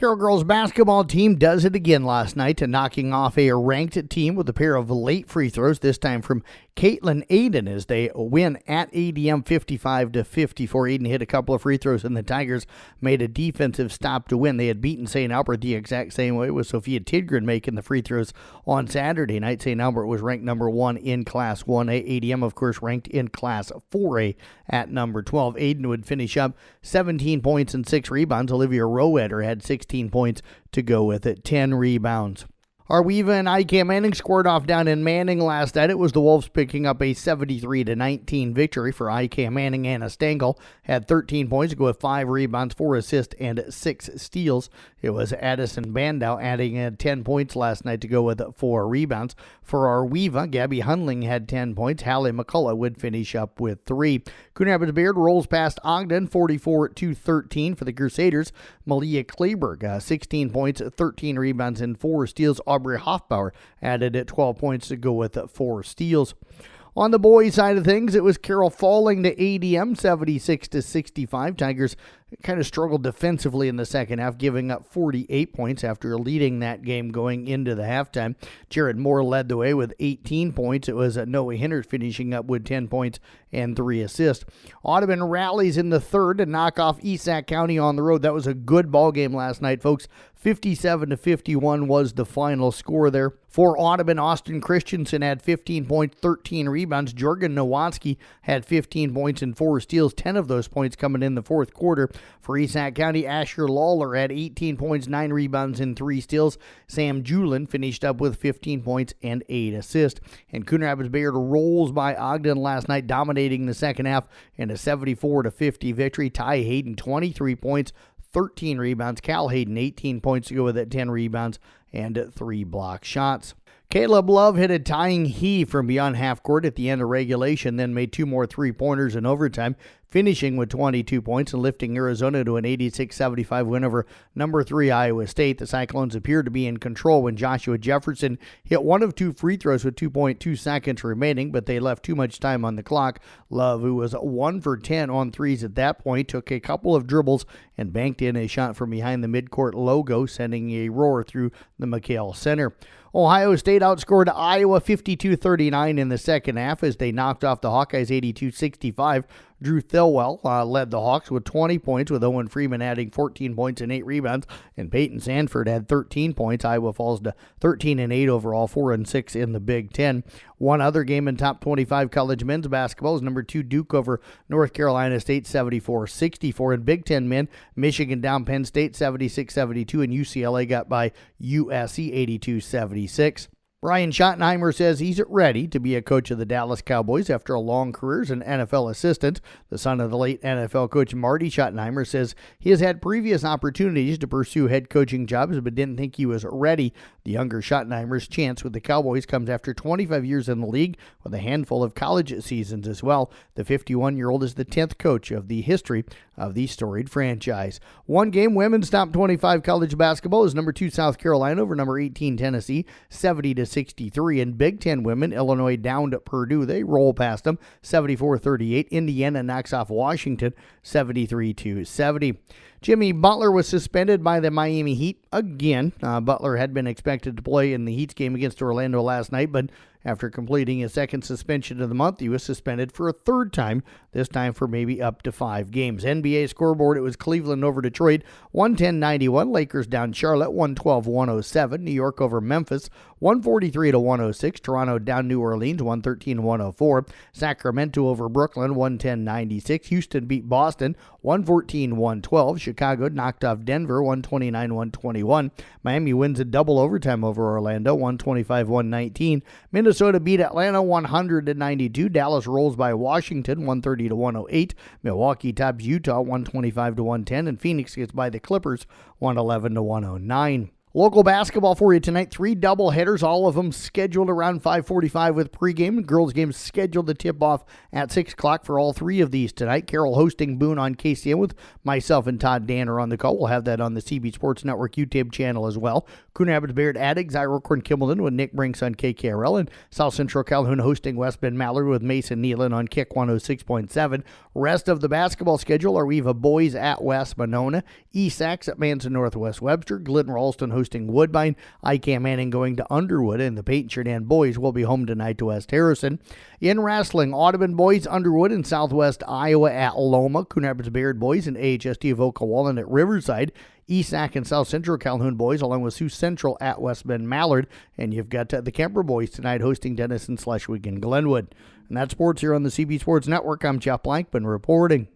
Carroll girls basketball team does it again last night, knocking off a ranked team with a pair of late free throws, this time from Caitlin Aiden, as they win at ADM 55-54. Aiden hit a couple of free throws, and the Tigers made a defensive stop to win. They had beaten St. Albert the exact same way, with Sophia Tidgren making the free throws on Saturday night. St. Albert was ranked number 1 in Class 1A. ADM, of course, ranked in Class 4A at number 12. Aiden would finish up 17 points and 6 rebounds. Olivia Roeder had 16 points to go with it, 10 rebounds. Arweva and IK Manning squared off down in Manning last night. It was the Wolves picking up a 73-19 victory for IK Manning. Anna Stengel had 13 points to go with 5 rebounds, 4 assists, and 6 steals. It was Addison Bandow adding 10 points last night to go with 4 rebounds. For Arweva, Gabby Hunling had 10 points. Hallie McCullough would finish up with 3. Coon Rapids Bayard rolls past Ogden 44-13 for the Crusaders. Malia Kleberg, 16 points, 13 rebounds, and 4 steals. Aubrey Hoffbauer added at 12 points to go with 4 steals. On the boys' side of things, it was Carroll falling to ADM 76-65. Tigers kind of struggled defensively in the second half, giving up 48 points after leading that game going into the halftime. Jared Moore led the way with 18 points. It was Noah Hinders finishing up with 10 points and 3 assists. Audubon rallies in the third to knock off Esac County on the road. That was a good ball game last night, folks. 57-51 was the final score there. For Audubon, Austin Christensen had 15 points, 13 rebounds. Jorgen Nowatzki had 15 points and 4 steals, 10 of those points coming in the fourth quarter. For Esac County, Asher Lawler had 18 points, 9 rebounds, and 3 steals. Sam Julin finished up with 15 points and 8 assists. And Coon Rapids Bayard rolls by Ogden last night, dominating the second half in a 74-50 victory. Ty Hayden, 23 points, 13 rebounds. Cal Hayden, 18 points to go with it, 10 rebounds, and 3 block shots. Caleb Love hit a tying heave from beyond half court at the end of regulation, then made 2 more three-pointers in overtime, finishing with 22 points and lifting Arizona to an 86-75 win over number 3 Iowa State. The Cyclones appeared to be in control when Joshua Jefferson hit 1 of 2 free throws with 2.2 seconds remaining, but they left too much time on the clock. Love, who was 1 for 10 on threes at that point, took a couple of dribbles and banked in a shot from behind the midcourt logo, sending a roar through the McHale Center. Ohio State outscored Iowa 52-39 in the second half as they knocked off the Hawkeyes 82-65. Drew Thilwell led the Hawks with 20 points, with Owen Freeman adding 14 points and 8 rebounds, and Peyton Sanford had 13 points. Iowa falls to 13-8 overall, 4-6 in the Big Ten. One other game in top 25 college men's basketball is number 2 Duke over North Carolina State 74-64. In Big Ten men, Michigan down Penn State 76-72, and UCLA got by USC 82-76. Brian Schottenheimer says he's ready to be a coach of the Dallas Cowboys after a long career as an NFL assistant. The son of the late NFL coach Marty Schottenheimer says he has had previous opportunities to pursue head coaching jobs but didn't think he was ready. The younger Schottenheimer's chance with the Cowboys comes after 25 years in the league with a handful of college seasons as well. The 51-year-old is the 10th coach of the history of the storied franchise. One game women's top 25 college basketball is number 2 South Carolina over number 18 Tennessee 70-63. In Big Ten women, Illinois downed Purdue. They roll past them 74-38. Indiana knocks off Washington 73-70. Jimmy Butler was suspended by the Miami Heat again. Butler had been expected to play in the Heat's game against Orlando last night, but after completing his second suspension of the month, he was suspended for a third time, this time for maybe up to 5 games. NBA scoreboard, it was Cleveland over Detroit, 110-91. Lakers down Charlotte, 112-107. New York over Memphis, 143-106. Toronto down New Orleans, 113-104. Sacramento over Brooklyn, 110-96. Houston beat Boston, 114-112. Chicago knocked off Denver, 129-121. Miami wins a double overtime over Orlando, 125-119. Minnesota beat Atlanta 100-92. Dallas rolls by Washington 130-108. Milwaukee tops Utah 125-110, and Phoenix gets by the Clippers 111-109. Local basketball for you tonight. 3 doubleheaders, all of them scheduled around 5:45 with pregame. Girls game scheduled to tip off at 6 o'clock for all 3 of these tonight. Carroll hosting Boone on KCIM with myself and Todd Danner on the call. We'll have that on the CB Sports Network YouTube channel as well. Coon Rapids Bayard Addicts, Iroquois Kimballton with Nick Brinks on KKRL. And South Central Calhoun hosting West Bend Mallard with Mason Nealon on Kick 106.7. Rest of the basketball schedule are Weeva boys at West Monona, ESACs at Manson Northwest Webster, Glidden Ralston hosting Woodbine, ICAM Manning going to Underwood, and the Peyton Sheridan boys will be home tonight to West Harrison. In wrestling, Audubon boys, Underwood and Southwest Iowa at Loma, Coon Rapids Bayard boys and AHST of Oka-Wallen at Riverside, ESAC and South Central Calhoun boys, along with Sioux Central at West Bend Mallard, and you've got the Kemper boys tonight hosting Denison Schleswig and Glenwood. And that's sports here on the CB Sports Network. I'm Jeff Blankman reporting.